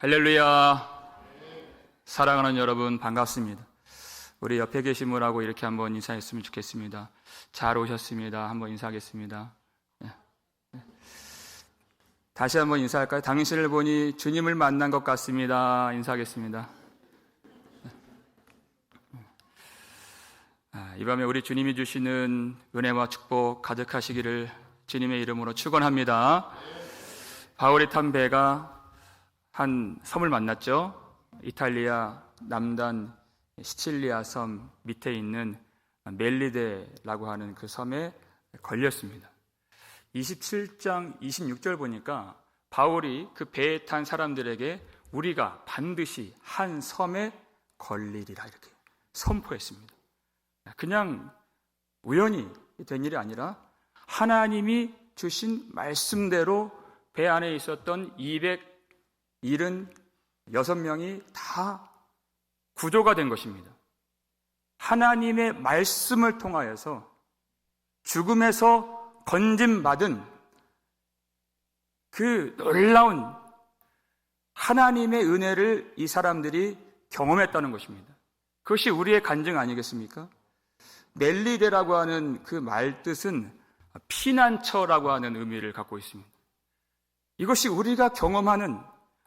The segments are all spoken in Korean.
할렐루야. 사랑하는 여러분 반갑습니다. 우리 옆에 계신 분하고 이렇게 한번 인사했으면 좋겠습니다. 잘 오셨습니다. 한번 인사하겠습니다. 다시 한번 인사할까요? 당신을 보니 주님을 만난 것 같습니다. 인사하겠습니다. 이 밤에 우리 주님이 주시는 은혜와 축복 가득하시기를 주님의 이름으로 축원합니다. 바울이 탄 배가 한 섬을 만났죠. 이탈리아 남단 시칠리아 섬 밑에 있는 멜리데라고 하는 그 섬에 걸렸습니다. 27장 26절 보니까 바울이 그 배에 탄 사람들에게 우리가 반드시 한 섬에 걸리리라 이렇게 선포했습니다. 그냥 우연히 된 일이 아니라 하나님이 주신 말씀대로 배 안에 있었던 276명이 다 구조가 된 것입니다. 하나님의 말씀을 통하여서 죽음에서 건짐받은 그 놀라운 하나님의 은혜를 이 사람들이 경험했다는 것입니다. 그것이 우리의 간증 아니겠습니까? 멜리데라고 하는 그 말 뜻은 피난처라고 하는 의미를 갖고 있습니다. 이것이 우리가 경험하는,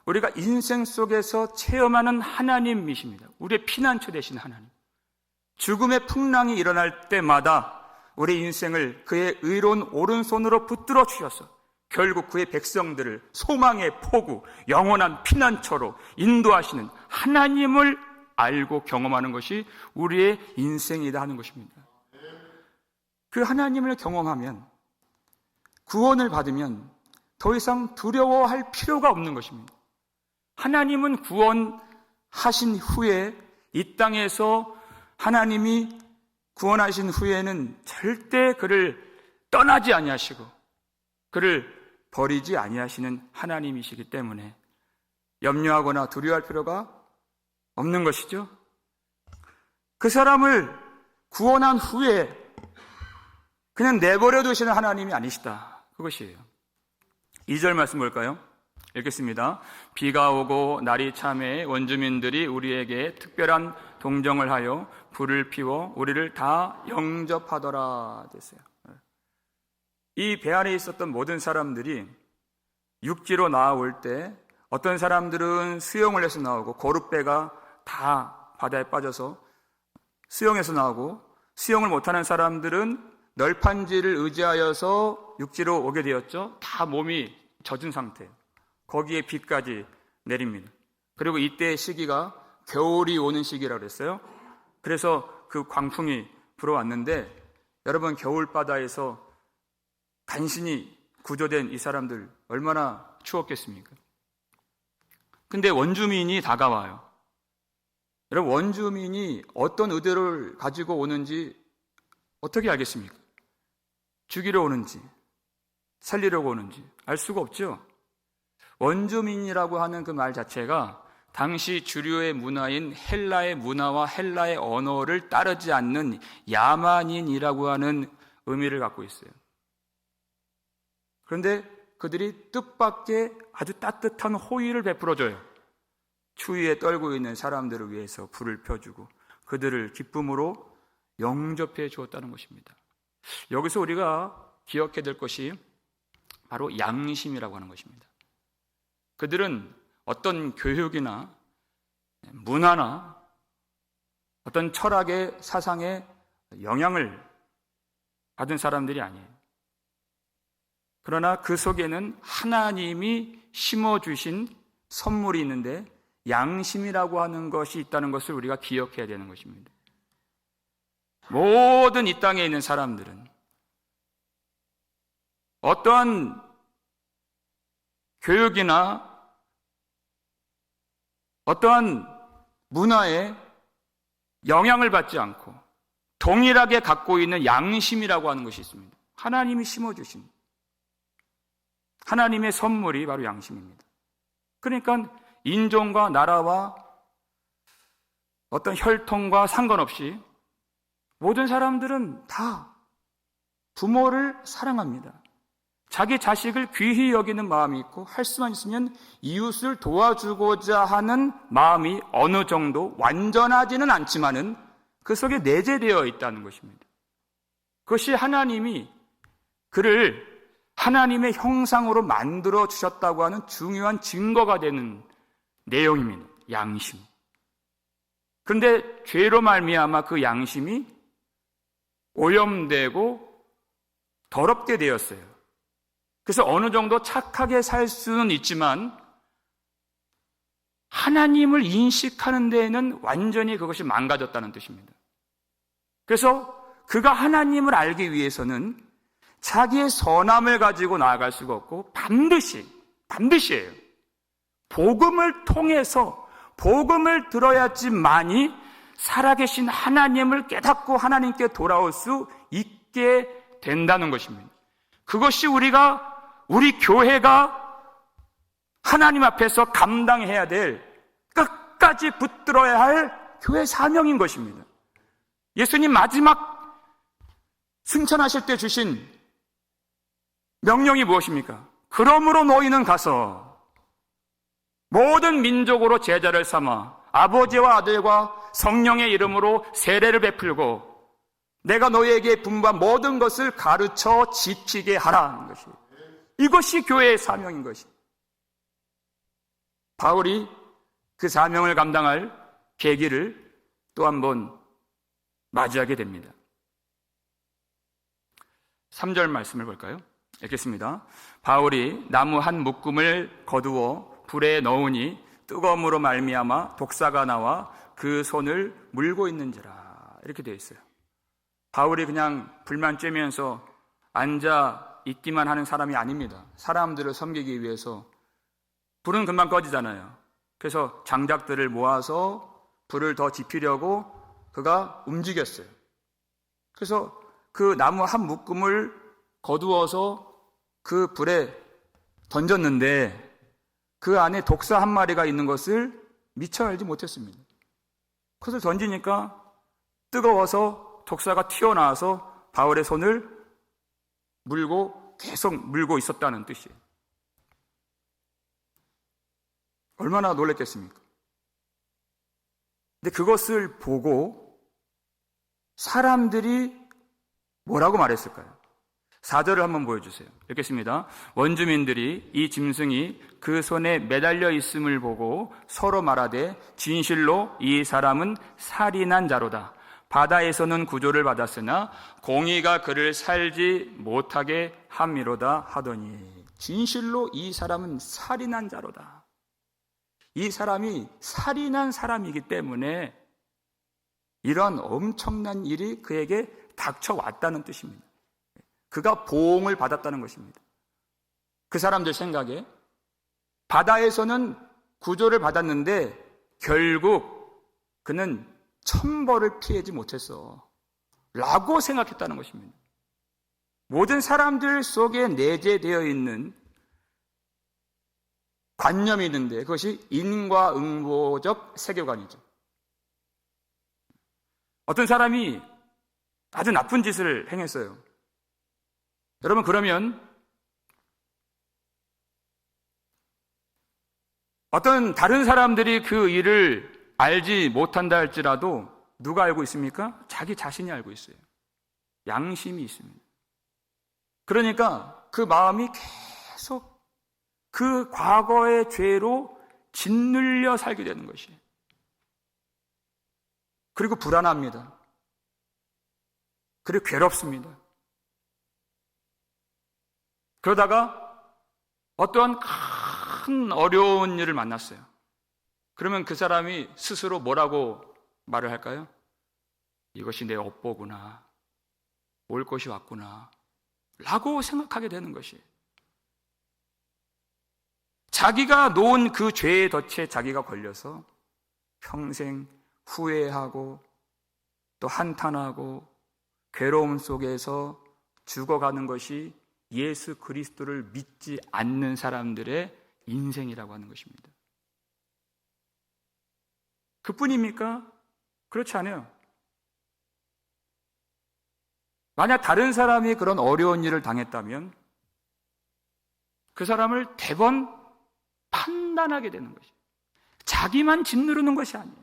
우리가 인생 속에서 체험하는 하나님이십니다. 우리의 피난처 되신 하나님. 죽음의 풍랑이 일어날 때마다 우리 인생을 그의 의로운 오른손으로 붙들어 주셔서 결국 그의 백성들을 소망의 포구, 영원한 피난처로 인도하시는 하나님을 알고 경험하는 것이 우리의 인생이다 하는 것입니다. 그 하나님을 경험하면, 구원을 받으면 더 이상 두려워할 필요가 없는 것입니다. 하나님은 구원하신 후에 이 땅에서 하나님이 구원하신 후에는 절대 그를 떠나지 아니하시고 그를 버리지 아니하시는 하나님이시기 때문에 염려하거나 두려워할 필요가 없는 것이죠. 그 사람을 구원한 후에 그냥 내버려 두시는 하나님이 아니시다. 그것이에요. 2절 말씀 볼까요? 읽겠습니다. 비가 오고 날이 참해 원주민들이 우리에게 특별한 동정을 하여 불을 피워 우리를 다 영접하더라 됐어요. 이 배 안에 있었던 모든 사람들이 육지로 나올 때 어떤 사람들은 수영을 해서 나오고 고룻배가 다 바다에 빠져서 수영해서 나오고, 수영을 못하는 사람들은 널판지를 의지하여서 육지로 오게 되었죠. 다 몸이 젖은 상태예요. 거기에 비까지 내립니다. 그리고 이때 시기가 겨울이 오는 시기라고 했어요. 그래서 그 광풍이 불어왔는데 여러분, 겨울바다에서 간신히 구조된 이 사람들 얼마나 추웠겠습니까? 근데 원주민이 다가와요. 여러분, 원주민이 어떤 의도를 가지고 오는지 어떻게 알겠습니까? 죽이러 오는지 살리려고 오는지 알 수가 없죠. 원주민이라고 하는 그 말 자체가 당시 주류의 문화인 헬라의 문화와 헬라의 언어를 따르지 않는 야만인이라고 하는 의미를 갖고 있어요. 그런데 그들이 뜻밖의 아주 따뜻한 호의를 베풀어줘요. 추위에 떨고 있는 사람들을 위해서 불을 펴주고 그들을 기쁨으로 영접해 주었다는 것입니다. 여기서 우리가 기억해야 될 것이 바로 양심이라고 하는 것입니다. 그들은 어떤 교육이나 문화나 어떤 철학의 사상에 영향을 받은 사람들이 아니에요. 그러나 그 속에는 하나님이 심어주신 선물이 있는데 양심이라고 하는 것이 있다는 것을 우리가 기억해야 되는 것입니다. 모든 이 땅에 있는 사람들은 어떠한 교육이나 어떠한 문화에 영향을 받지 않고 동일하게 갖고 있는 양심이라고 하는 것이 있습니다. 하나님이 심어주신 하나님의 선물이 바로 양심입니다. 그러니까 인종과 나라와 어떤 혈통과 상관없이 모든 사람들은 다 부모를 사랑합니다. 자기 자식을 귀히 여기는 마음이 있고 할 수만 있으면 이웃을 도와주고자 하는 마음이 어느 정도 완전하지는 않지만은 그 속에 내재되어 있다는 것입니다. 그것이 하나님이 그를 하나님의 형상으로 만들어 주셨다고 하는 중요한 증거가 되는 내용입니다. 양심. 그런데 죄로 말미암아 그 양심이 오염되고 더럽게 되었어요. 그래서 어느 정도 착하게 살 수는 있지만 하나님을 인식하는 데에는 완전히 그것이 망가졌다는 뜻입니다. 그래서 그가 하나님을 알기 위해서는 자기의 선함을 가지고 나아갈 수가 없고 반드시예요. 복음을 통해서 복음을 들어야지만이 살아계신 하나님을 깨닫고 하나님께 돌아올 수 있게 된다는 것입니다. 그것이 우리 교회가 하나님 앞에서 감당해야 될 끝까지 붙들어야 할 교회 사명인 것입니다. 예수님 마지막 승천하실 때 주신 명령이 무엇입니까? 그러므로 너희는 가서 모든 민족으로 제자를 삼아 아버지와 아들과 성령의 이름으로 세례를 베풀고 내가 너희에게 분부한 모든 것을 가르쳐 지키게 하라는 것이, 이것이 교회의 사명인 것이. 바울이 그 사명을 감당할 계기를 또 한 번 맞이하게 됩니다. 3절 말씀을 볼까요? 읽겠습니다. 바울이 나무 한 묶음을 거두어 불에 넣으니 뜨거움으로 말미암아 독사가 나와 그 손을 물고 있는지라, 이렇게 되어 있어요. 바울이 그냥 불만 쬐면서 앉아 있기만 하는 사람이 아닙니다. 사람들을 섬기기 위해서 불은 금방 꺼지잖아요. 그래서 장작들을 모아서 불을 더 지피려고 그가 움직였어요. 그래서 그 나무 한 묶음을 거두어서 그 불에 던졌는데 그 안에 독사 한 마리가 있는 것을 미처 알지 못했습니다. 그것을 던지니까 뜨거워서 독사가 튀어나와서 바울의 손을 계속 물고 있었다는 뜻이에요. 얼마나 놀랐겠습니까? 근데 그것을 보고 사람들이 뭐라고 말했을까요? 4절을 한번 보여주세요. 읽겠습니다. 원주민들이 이 짐승이 그 손에 매달려 있음을 보고 서로 말하되 진실로 이 사람은 살인한 자로다. 바다에서는 구조를 받았으나 공의가 그를 살지 못하게 함이로다 하더니, 진실로 이 사람은 살인한 자로다. 이 사람이 살인한 사람이기 때문에 이런 엄청난 일이 그에게 닥쳐왔다는 뜻입니다. 그가 보응을 받았다는 것입니다. 그 사람들 생각에 바다에서는 구조를 받았는데 결국 그는 천벌을 피하지 못했어 라고 생각했다는 것입니다. 모든 사람들 속에 내재되어 있는 관념이 있는데 그것이 인과응보적 세계관이죠. 어떤 사람이 아주 나쁜 짓을 행했어요. 여러분, 그러면 어떤 다른 사람들이 그 일을 알지 못한다 할지라도 누가 알고 있습니까? 자기 자신이 알고 있어요. 양심이 있습니다. 그러니까 그 마음이 계속 그 과거의 죄로 짓눌려 살게 되는 것이에요. 그리고 불안합니다. 그리고 괴롭습니다. 그러다가 어떠한 큰 어려운 일을 만났어요. 그러면 그 사람이 스스로 뭐라고 말을 할까요? 이것이 내 업보구나, 올 것이 왔구나 라고 생각하게 되는 것이에요. 자기가 놓은 그 죄의 덫에 자기가 걸려서 평생 후회하고 또 한탄하고 괴로움 속에서 죽어가는 것이 예수 그리스도를 믿지 않는 사람들의 인생이라고 하는 것입니다. 그뿐입니까? 그렇지 않아요. 만약 다른 사람이 그런 어려운 일을 당했다면 그 사람을 대번 판단하게 되는 것이에요. 자기만 짓누르는 것이 아니에요.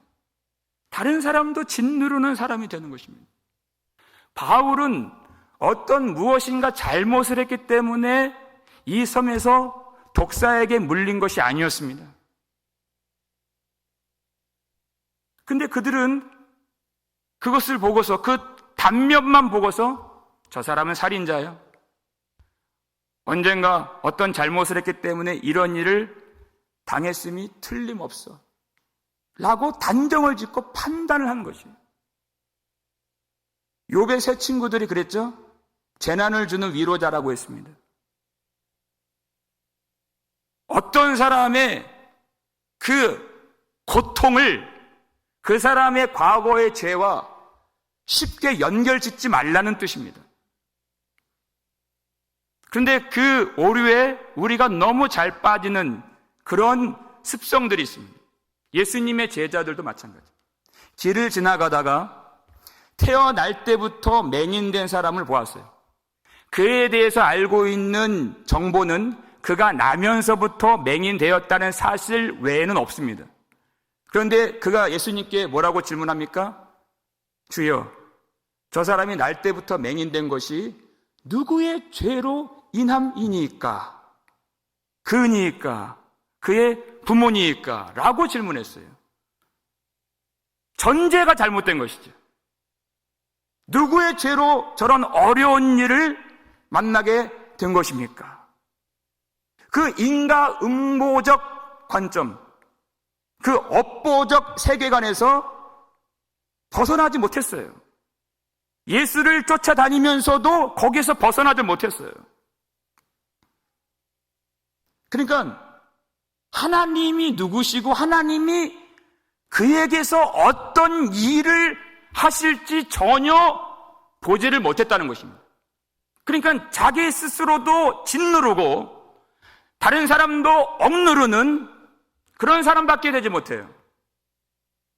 다른 사람도 짓누르는 사람이 되는 것입니다. 바울은 어떤 무엇인가 잘못을 했기 때문에 이 섬에서 독사에게 물린 것이 아니었습니다. 근데 그들은 그것을 보고서, 그 단면만 보고서 저 사람은 살인자야, 언젠가 어떤 잘못을 했기 때문에 이런 일을 당했음이 틀림없어 라고 단정을 짓고 판단을 하는 것이에요. 욥의 세 친구들이 그랬죠. 재난을 주는 위로자라고 했습니다. 어떤 사람의 그 고통을 그 사람의 과거의 죄와 쉽게 연결짓지 말라는 뜻입니다. 그런데 그 오류에 우리가 너무 잘 빠지는 그런 습성들이 있습니다. 예수님의 제자들도 마찬가지. 길을 지나가다가 태어날 때부터 맹인된 사람을 보았어요. 그에 대해서 알고 있는 정보는 그가 나면서부터 맹인되었다는 사실 외에는 없습니다. 그런데 그가 예수님께 뭐라고 질문합니까? 주여, 저 사람이 날 때부터 맹인된 것이 누구의 죄로 인함이니까? 그니까? 그의 부모니까? 라고 질문했어요. 전제가 잘못된 것이죠. 누구의 죄로 저런 어려운 일을 만나게 된 것입니까? 그 인과응보적 관점, 그 업보적 세계관에서 벗어나지 못했어요. 예수를 쫓아다니면서도 거기서 벗어나지 못했어요. 그러니까 하나님이 누구시고 하나님이 그에게서 어떤 일을 하실지 전혀 보지를 못했다는 것입니다. 그러니까 자기 스스로도 짓누르고 다른 사람도 억누르는 그런 사람밖에 되지 못해요.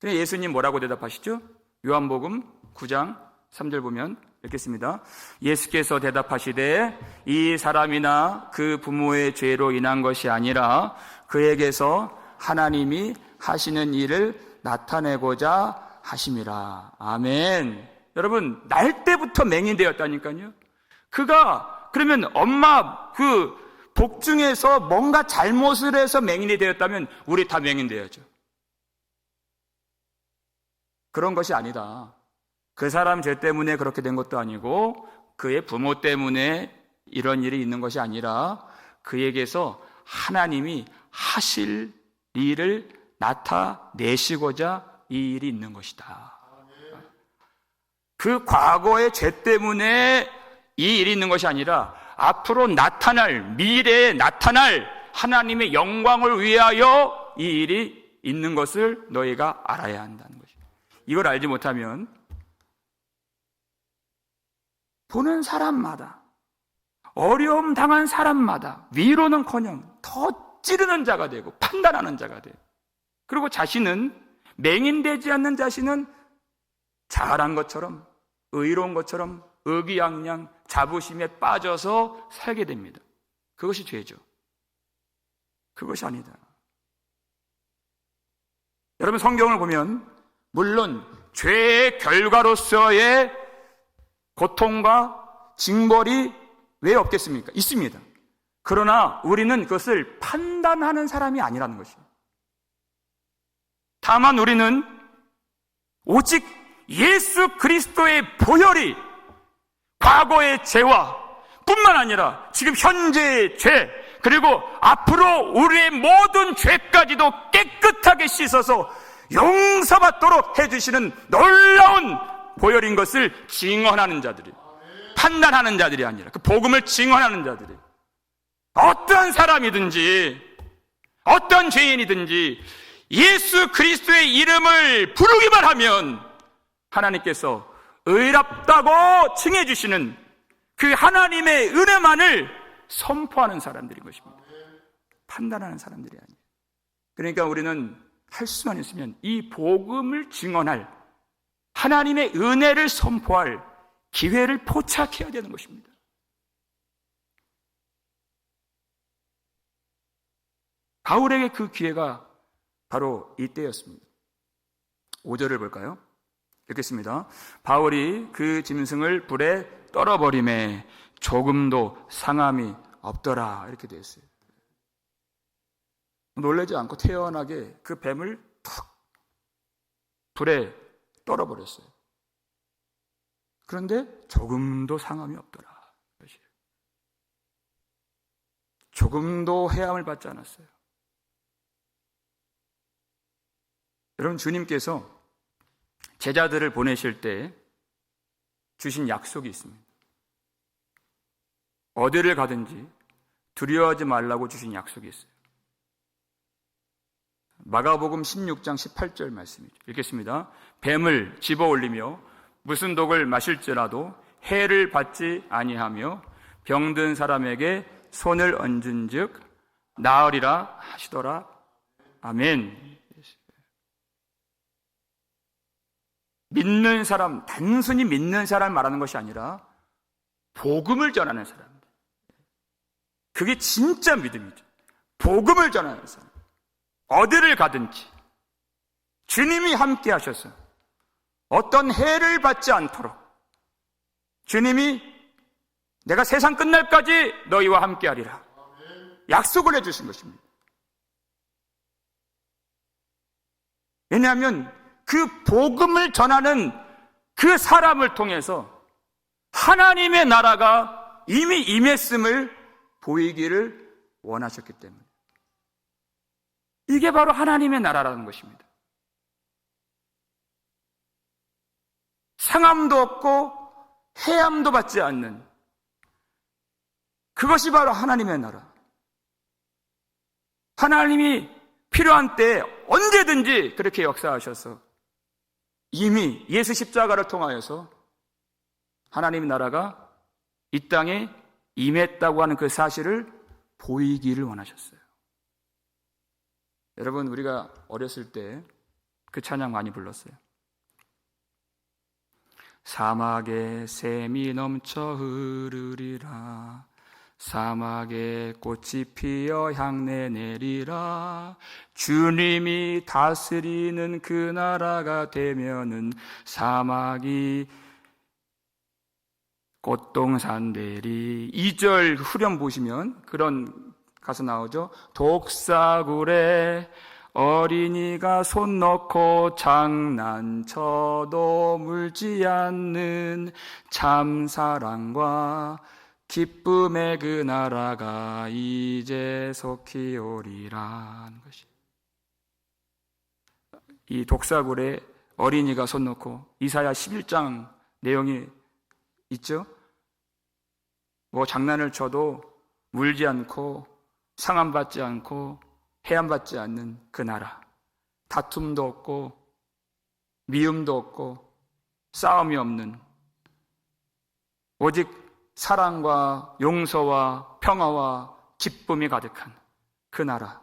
그래서 예수님 뭐라고 대답하시죠? 요한복음 9장 3절 보면 읽겠습니다. 예수께서 대답하시되 이 사람이나 그 부모의 죄로 인한 것이 아니라 그에게서 하나님이 하시는 일을 나타내고자 하심이라. 아멘. 여러분, 날 때부터 맹인되었다니까요. 그가 그러면 엄마 그 복중에서 뭔가 잘못을 해서 맹인이 되었다면 우리 다 맹인되어야죠. 그런 것이 아니다. 그 사람 죄 때문에 그렇게 된 것도 아니고 그의 부모 때문에 이런 일이 있는 것이 아니라 그에게서 하나님이 하실 일을 나타내시고자 이 일이 있는 것이다. 그 과거의 죄 때문에 이 일이 있는 것이 아니라 앞으로 나타날, 미래에 나타날 하나님의 영광을 위하여 이 일이 있는 것을 너희가 알아야 한다는 것입니다. 이걸 알지 못하면 보는 사람마다, 어려움 당한 사람마다 위로는커녕 더 찌르는 자가 되고 판단하는 자가 돼요. 그리고 자신은, 맹인되지 않는 자신은 잘한 것처럼, 의로운 것처럼 의기양양 자부심에 빠져서 살게 됩니다. 그것이 죄죠. 그것이 아니다. 여러분, 성경을 보면 물론 죄의 결과로서의 고통과 징벌이 왜 없겠습니까? 있습니다. 그러나 우리는 그것을 판단하는 사람이 아니라는 것입니다. 다만 우리는 오직 예수 그리스도의 보혈이 과거의 죄와 뿐만 아니라 지금 현재의 죄, 그리고 앞으로 우리의 모든 죄까지도 깨끗하게 씻어서 용서받도록 해주시는 놀라운 보혈인 것을 증언하는 자들이, 판단하는 자들이 아니라 그 복음을 증언하는 자들이, 어떠한 사람이든지 어떤 죄인이든지 예수 그리스도의 이름을 부르기만 하면 하나님께서 의롭다고 칭해 주시는 그 하나님의 은혜만을 선포하는 사람들인 것입니다. 판단하는 사람들이 아니에요. 그러니까 우리는 할 수만 있으면 이 복음을 증언할, 하나님의 은혜를 선포할 기회를 포착해야 되는 것입니다. 바울에게 그 기회가 바로 이때였습니다. 5절을 볼까요? 읽겠습니다. 바울이 그 짐승을 불에 떨어버림에 조금도 상함이 없더라. 이렇게 되어 있어요. 놀라지 않고 태연하게 그 뱀을 툭 불에 떨어버렸어요. 그런데 조금도 상함이 없더라. 조금도 해함을 받지 않았어요. 여러분, 주님께서 제자들을 보내실 때 주신 약속이 있습니다. 어디를 가든지 두려워하지 말라고 주신 약속이 있어요. 마가복음 16장 18절 말씀이죠. 읽겠습니다. 뱀을 집어 올리며 무슨 독을 마실지라도 해를 받지 아니하며 병든 사람에게 손을 얹은 즉 나으리라 하시더라. 아멘. 믿는 사람, 단순히 믿는 사람 말하는 것이 아니라 복음을 전하는 사람. 그게 진짜 믿음이죠. 복음을 전하는 사람. 어디를 가든지 주님이 함께 하셔서 어떤 해를 받지 않도록 주님이 내가 세상 끝날까지 너희와 함께 하리라 약속을 해주신 것입니다. 왜냐하면 그 복음을 전하는 그 사람을 통해서 하나님의 나라가 이미 임했음을 보이기를 원하셨기 때문에 이게 바로 하나님의 나라라는 것입니다. 상함도 없고 해함도 받지 않는 그것이 바로 하나님의 나라. 하나님이 필요한 때에 언제든지 그렇게 역사하셔서 이미 예수 십자가를 통하여서 하나님의 나라가 이 땅에 임했다고 하는 그 사실을 보이기를 원하셨어요. 여러분, 우리가 어렸을 때 그 찬양 많이 불렀어요. 사막에 샘이 넘쳐 흐르리라 사막에 꽃이 피어 향내 내리라 주님이 다스리는 그 나라가 되면은 사막이 꽃동산 되리. 2절 후렴 보시면 그런 가사 나오죠. 독사굴에 어린이가 손 넣고 장난쳐도 물지 않는 참사랑과 기쁨의 그 나라가 이제 속히 오리라 하는 것이. 이 독사굴에 어린이가 손 넣고 이사야 11장 내용이 있죠. 뭐 장난을 쳐도 물지 않고 상함받지 않고 해함받지 않는 그 나라. 다툼도 없고 미움도 없고 싸움이 없는 오직 사랑과 용서와 평화와 기쁨이 가득한 그 나라.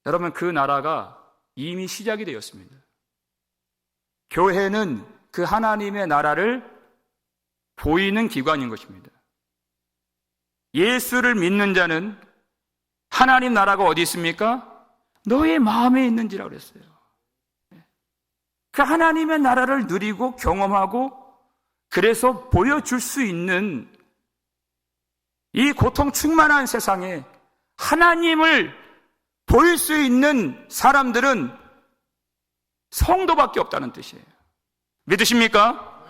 여러분, 그 나라가 이미 시작이 되었습니다. 교회는 그 하나님의 나라를 보이는 기관인 것입니다. 예수를 믿는 자는 하나님 나라가 어디 있습니까? 너의 마음에 있는지라고 그랬어요. 그 하나님의 나라를 누리고 경험하고 그래서 보여줄 수 있는 이 고통 충만한 세상에 하나님을 보일 수 있는 사람들은 성도밖에 없다는 뜻이에요. 믿으십니까?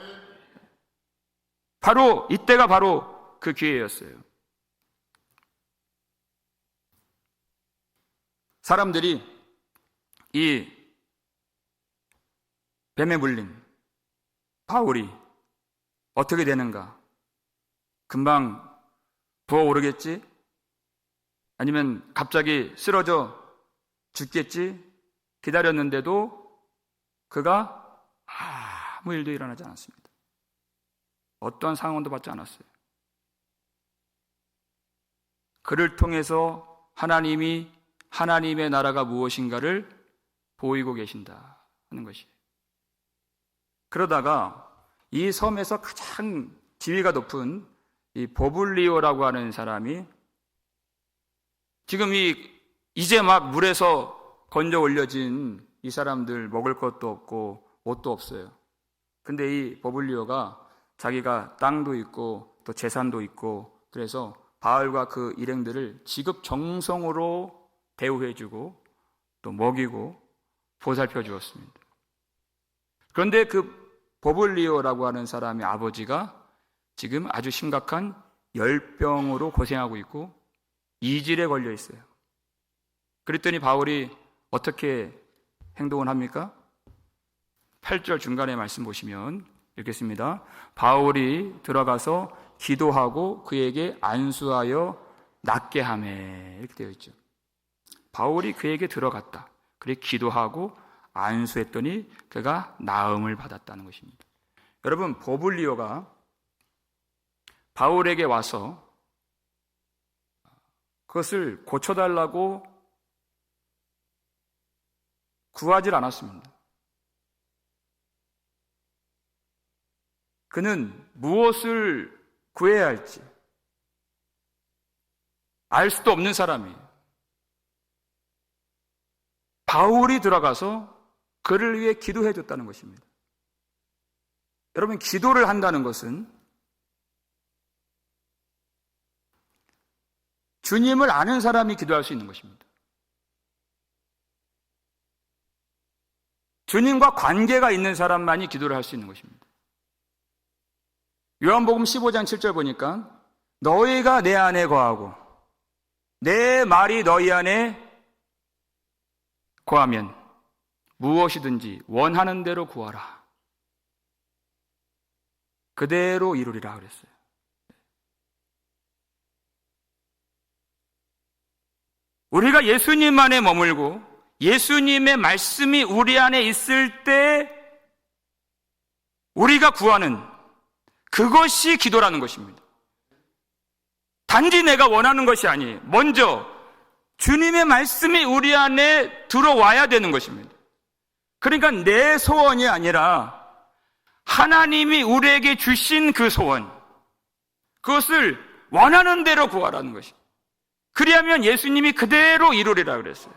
바로 이때가 바로 그 기회였어요. 사람들이 이 뱀에 물린 바울이 어떻게 되는가? 금방 부어오르겠지? 아니면 갑자기 쓰러져 죽겠지? 기다렸는데도 그가 아무 일도 일어나지 않았습니다. 어떤 상황도 받지 않았어요. 그를 통해서 하나님이 하나님의 나라가 무엇인가를 보이고 계신다 하는 것이에요. 그러다가 이 섬에서 가장 지위가 높은 이 버블리오라고 하는 사람이 지금 이 이제 막 물에서 건져 올려진 이 사람들 먹을 것도 없고 옷도 없어요. 근데 이 버블리오가 자기가 땅도 있고 또 재산도 있고 그래서 바알과 그 일행들을 지극정성으로 대우해주고 또 먹이고 보살펴 주었습니다. 그런데 그 버블리오라고 하는 사람의 아버지가 지금 아주 심각한 열병으로 고생하고 있고 이질에 걸려 있어요. 그랬더니 바울이 어떻게 행동을 합니까? 8절 중간에 말씀 보시면 읽겠습니다. 바울이 들어가서 기도하고 그에게 안수하여 낫게 하매, 이렇게 되어 있죠. 바울이 그에게 들어갔다. 그래 기도하고 안수했더니 그가 나음을 받았다는 것입니다. 여러분, 버블리오가 바울에게 와서 그것을 고쳐달라고 구하질 않았습니다. 그는 무엇을 구해야 할지 알 수도 없는 사람이에요. 바울이 들어가서 그를 위해 기도해 줬다는 것입니다. 여러분, 기도를 한다는 것은 주님을 아는 사람이 기도할 수 있는 것입니다. 주님과 관계가 있는 사람만이 기도를 할 수 있는 것입니다. 요한복음 15장 7절 보니까 너희가 내 안에 거하고 내 말이 너희 안에 거하면 무엇이든지 원하는 대로 구하라. 그대로 이루리라 그랬어요. 우리가 예수님 안에 머물고 예수님의 말씀이 우리 안에 있을 때 우리가 구하는 그것이 기도라는 것입니다. 단지 내가 원하는 것이 아니에요. 먼저 주님의 말씀이 우리 안에 들어와야 되는 것입니다. 그러니까 내 소원이 아니라 하나님이 우리에게 주신 그 소원, 그것을 원하는 대로 구하라는 것입니다. 그리하면 예수님이 그대로 이루리라 그랬어요.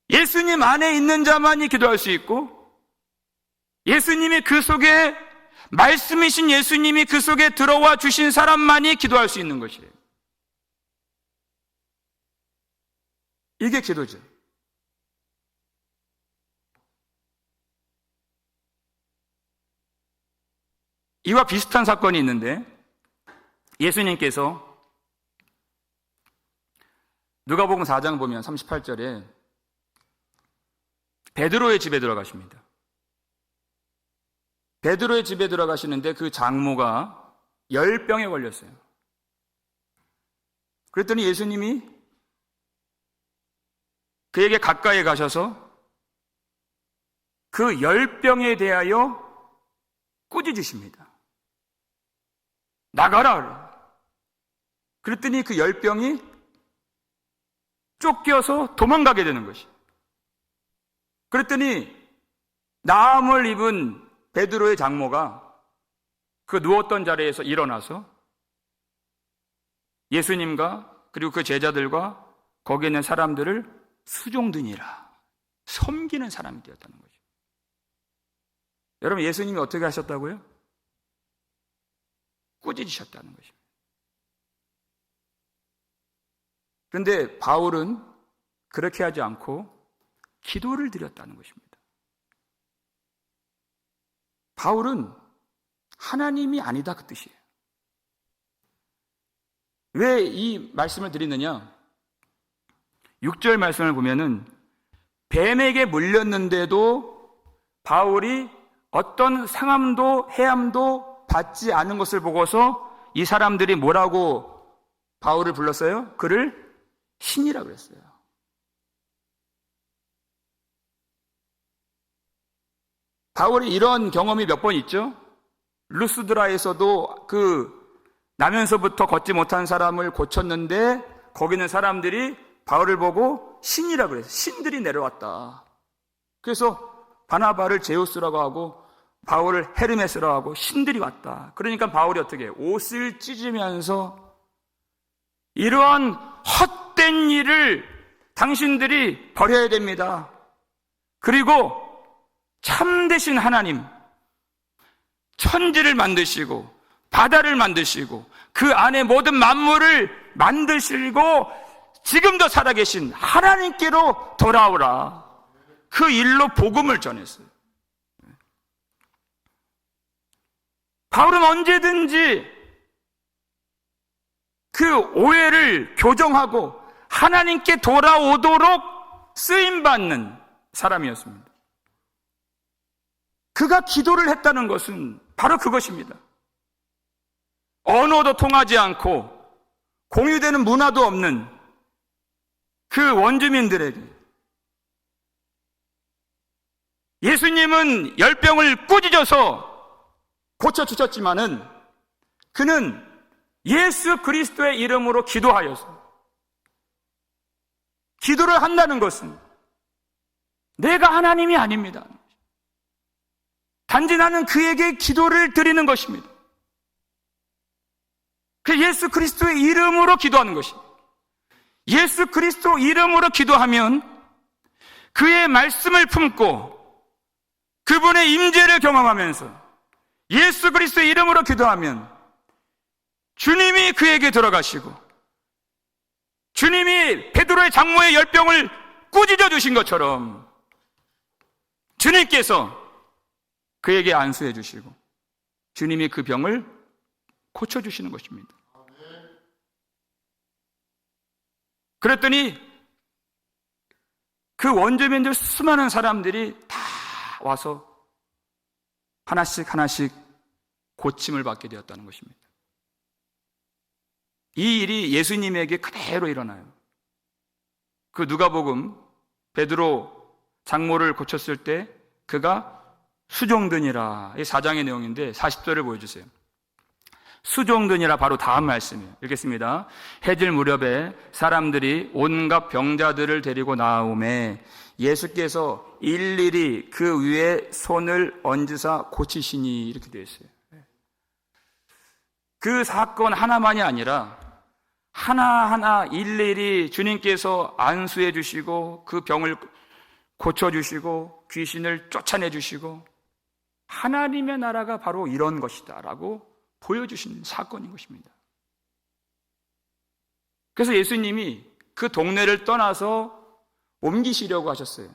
예수님 안에 있는 자만이 기도할 수 있고 예수님이 그 속에 말씀이신 예수님이 그 속에 들어와 주신 사람만이 기도할 수 있는 것이에요. 이게 기도죠. 이와 비슷한 사건이 있는데 예수님께서 누가복음 4장 보면 38절에 베드로의 집에 들어가십니다. 베드로의 집에 들어가시는데 그 장모가 열병에 걸렸어요. 그랬더니 예수님이 그에게 가까이 가셔서 그 열병에 대하여 꾸짖으십니다. 나가라! 그랬더니 그 열병이 쫓겨서 도망가게 되는 것이. 그랬더니 나음을 입은 베드로의 장모가 그 누웠던 자리에서 일어나서 예수님과 그리고 그 제자들과 거기에 있는 사람들을 수종드니라 섬기는 사람이 되었다는 거죠. 여러분, 예수님이 어떻게 하셨다고요? 꾸짖으셨다는 것입니다. 그런데 바울은 그렇게 하지 않고 기도를 드렸다는 것입니다. 바울은 하나님이 아니다 그 뜻이에요. 왜 이 말씀을 드리느냐? 6절 말씀을 보면은 뱀에게 물렸는데도 바울이 어떤 상함도 해함도 받지 않은 것을 보고서 이 사람들이 뭐라고 바울을 불렀어요? 그를 신이라고 그랬어요. 바울이 이런 경험이 몇 번 있죠? 루스드라에서도 그 나면서부터 걷지 못한 사람을 고쳤는데 거기는 사람들이 바울을 보고 신이라고 그랬어요. 신들이 내려왔다. 그래서 바나바를 제우스라고 하고 바울을 헤르메스라고 하고 신들이 왔다. 그러니까 바울이 어떻게 해요? 옷을 찢으면서 이러한 헛된 일을 당신들이 버려야 됩니다. 그리고 참되신 하나님, 천지를 만드시고 바다를 만드시고 그 안에 모든 만물을 만드시고 지금도 살아계신 하나님께로 돌아오라. 그 일로 복음을 전했어요. 바울은 언제든지 그 오해를 교정하고 하나님께 돌아오도록 쓰임받는 사람이었습니다. 그가 기도를 했다는 것은 바로 그것입니다. 언어도 통하지 않고 공유되는 문화도 없는 그 원주민들에게 예수님은 열병을 꾸짖어서 고쳐주셨지만은 그는 예수 그리스도의 이름으로 기도하여서 기도를 한다는 것은 내가 하나님이 아닙니다. 단지 나는 그에게 기도를 드리는 것입니다. 그 예수 그리스도의 이름으로 기도하는 것입니다. 예수 그리스도 이름으로 기도하면 그의 말씀을 품고 그분의 임재를 경험하면서 예수 그리스도의 이름으로 기도하면 주님이 그에게 들어가시고 주님이 베드로의 장모의 열병을 꾸짖어 주신 것처럼 주님께서 그에게 안수해 주시고 주님이 그 병을 고쳐주시는 것입니다. 그랬더니 그 원주민들 수많은 사람들이 다 와서 하나씩 고침을 받게 되었다는 것입니다. 이 일이 예수님에게 그대로 일어나요. 그 누가복음 베드로 장모를 고쳤을 때 그가 수종드니라, 이 4장의 내용인데 40절을 보여주세요. 수종드니라 바로 다음 말씀이에요. 읽겠습니다. 해질 무렵에 사람들이 온갖 병자들을 데리고 나오매 예수께서 일일이 그 위에 손을 얹으사 고치시니, 이렇게 되어 있어요. 그 사건 하나만이 아니라 하나하나 일일이 주님께서 안수해 주시고 그 병을 고쳐주시고 귀신을 쫓아내 주시고 하나님의 나라가 바로 이런 것이다 라고 보여주신 사건인 것입니다. 그래서 예수님이 그 동네를 떠나서 옮기시려고 하셨어요.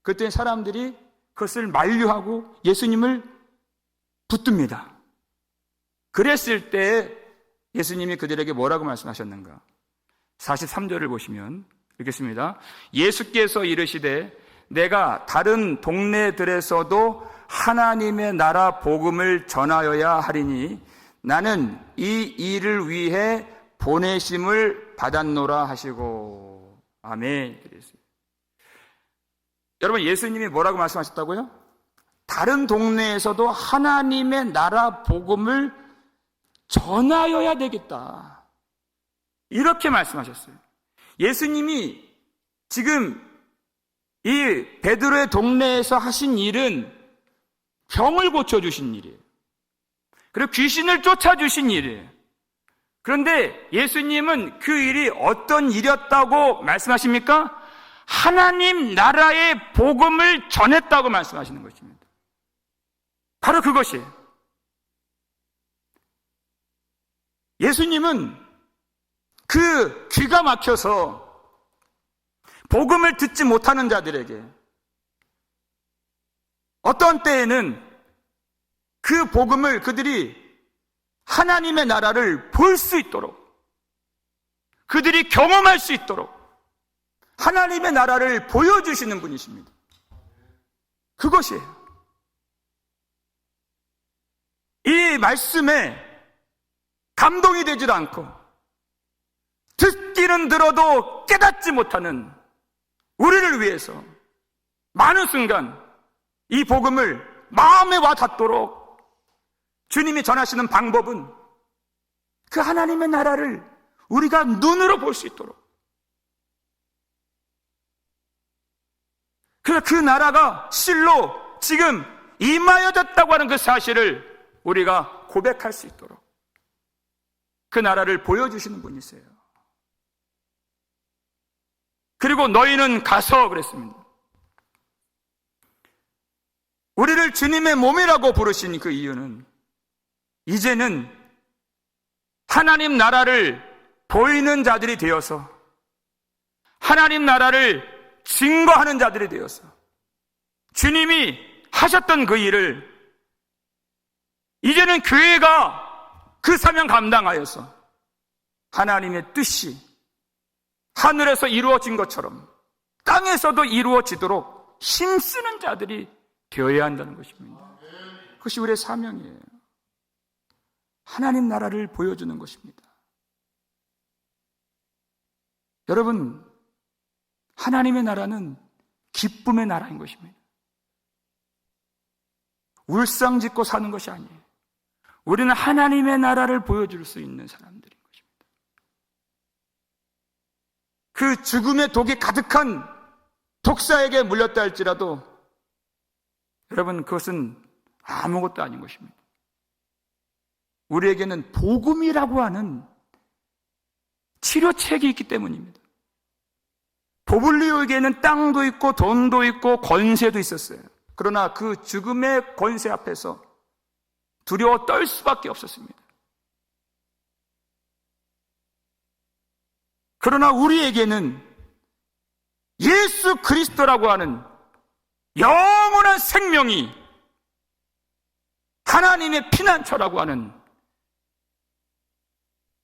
그때 사람들이 그것을 만류하고 예수님을 붙듭니다. 그랬을 때 예수님이 그들에게 뭐라고 말씀하셨는가? 43절을 보시면 읽겠습니다. 예수께서 이르시되 내가 다른 동네들에서도 하나님의 나라 복음을 전하여야 하리니 나는 이 일을 위해 보내심을 받았노라 하시고. 아멘. 여러분, 예수님이 뭐라고 말씀하셨다고요? 다른 동네에서도 하나님의 나라 복음을 전하여야 되겠다, 이렇게 말씀하셨어요. 예수님이 지금 이 베드로의 동네에서 하신 일은 병을 고쳐주신 일이에요. 그리고 귀신을 쫓아주신 일이에요. 그런데 예수님은 그 일이 어떤 일이었다고 말씀하십니까? 하나님 나라의 복음을 전했다고 말씀하시는 것입니다. 바로 그것이에요. 예수님은 그 귀가 막혀서 복음을 듣지 못하는 자들에게 어떤 때에는 그 복음을 그들이 하나님의 나라를 볼 수 있도록, 그들이 경험할 수 있도록 하나님의 나라를 보여주시는 분이십니다. 그것이에요. 이 말씀에 감동이 되질 않고 듣기는 들어도 깨닫지 못하는 우리를 위해서 많은 순간 이 복음을 마음에 와 닿도록 주님이 전하시는 방법은 그 하나님의 나라를 우리가 눈으로 볼 수 있도록, 그 나라가 실로 지금 임하여졌다고 하는 그 사실을 우리가 고백할 수 있도록, 그 나라를 보여주시는 분이세요. 그리고 너희는 가서 그랬습니다. 우리를 주님의 몸이라고 부르신 그 이유는 이제는 하나님 나라를 보이는 자들이 되어서 하나님 나라를 증거하는 자들이 되어서 주님이 하셨던 그 일을 이제는 교회가 그 사명 감당하여서 하나님의 뜻이 하늘에서 이루어진 것처럼 땅에서도 이루어지도록 힘쓰는 자들이 되어야 한다는 것입니다. 그것이 우리의 사명이에요. 하나님 나라를 보여주는 것입니다. 여러분, 하나님의 나라는 기쁨의 나라인 것입니다. 울상짓고 사는 것이 아니에요. 우리는 하나님의 나라를 보여줄 수 있는 사람들인 것입니다. 그 죽음의 독이 가득한 독사에게 물렸다 할지라도 여러분, 그것은 아무것도 아닌 것입니다. 우리에게는 복음이라고 하는 치료책이 있기 때문입니다. 보블리오에게는 땅도 있고 돈도 있고 권세도 있었어요. 그러나 그 죽음의 권세 앞에서 두려워 떨 수밖에 없었습니다. 그러나 우리에게는 예수 그리스도라고 하는 영원한 생명이 하나님의 피난처라고 하는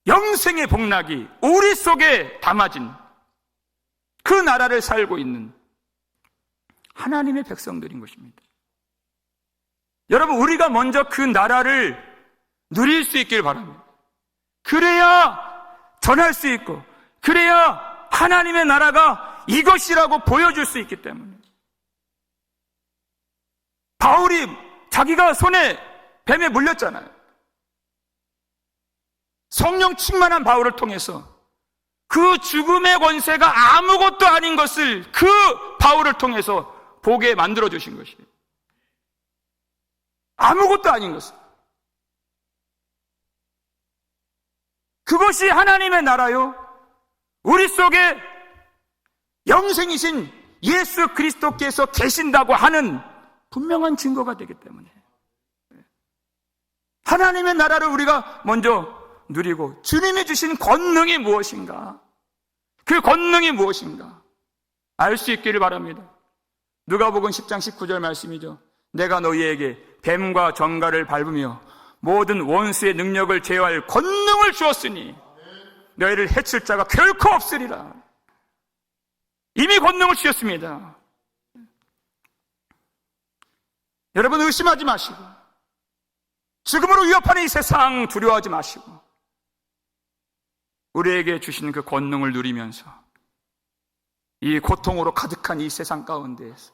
영생의 복락이 우리 속에 담아진 그 나라를 살고 있는 하나님의 백성들인 것입니다. 여러분, 우리가 먼저 그 나라를 누릴 수 있길 바랍니다. 그래야 전할 수 있고 그래야 하나님의 나라가 이것이라고 보여줄 수 있기 때문에 바울이 자기가 손에 뱀에 물렸잖아요. 성령 충만한 바울을 통해서 그 죽음의 권세가 아무것도 아닌 것을 그 바울을 통해서 보게 만들어주신 것이에요. 아무것도 아닌 것을. 그것이 하나님의 나라요. 우리 속에 영생이신 예수 그리스도께서 계신다고 하는 분명한 증거가 되기 때문에 하나님의 나라를 우리가 먼저 누리고 주님이 주신 권능이 무엇인가, 그 권능이 무엇인가 알 수 있기를 바랍니다. 누가복음 10장 19절 말씀이죠. 내가 너희에게 뱀과 정갈을 밟으며 모든 원수의 능력을 제어할 권능을 주었으니 너희를 해칠 자가 결코 없으리라. 이미 권능을 주셨습니다. 여러분, 의심하지 마시고 죽음으로 위협하는 이 세상 두려워하지 마시고 우리에게 주신 그 권능을 누리면서 이 고통으로 가득한 이 세상 가운데에서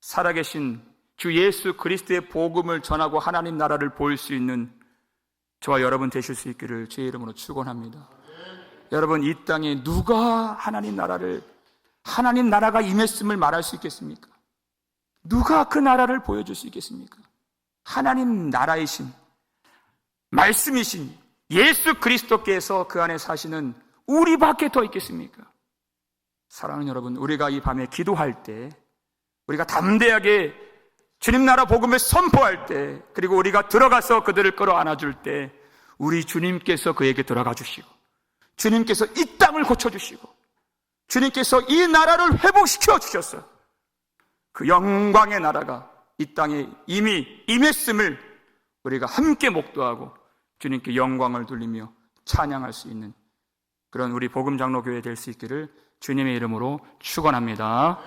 살아계신 주 예수 그리스도의 복음을 전하고 하나님 나라를 보일 수 있는 저와 여러분 되실 수 있기를 주의 이름으로 축원합니다. 여러분, 이 땅에 누가 하나님 나라가 임했음을 말할 수 있겠습니까? 누가 그 나라를 보여줄 수 있겠습니까? 하나님 나라이신 말씀이신 예수 그리스도께서 그 안에 사시는 우리밖에 더 있겠습니까? 사랑하는 여러분, 우리가 이 밤에 기도할 때, 우리가 담대하게 주님 나라 복음을 선포할 때, 그리고 우리가 들어가서 그들을 끌어안아줄 때 우리 주님께서 그에게 들어가 주시고 주님께서 이 땅을 고쳐주시고 주님께서 이 나라를 회복시켜 주셨어요. 그 영광의 나라가 이 땅에 이미 임했음을 우리가 함께 목도하고 주님께 영광을 돌리며 찬양할 수 있는 그런 우리 복음장로교회 될 수 있기를 주님의 이름으로 축원합니다.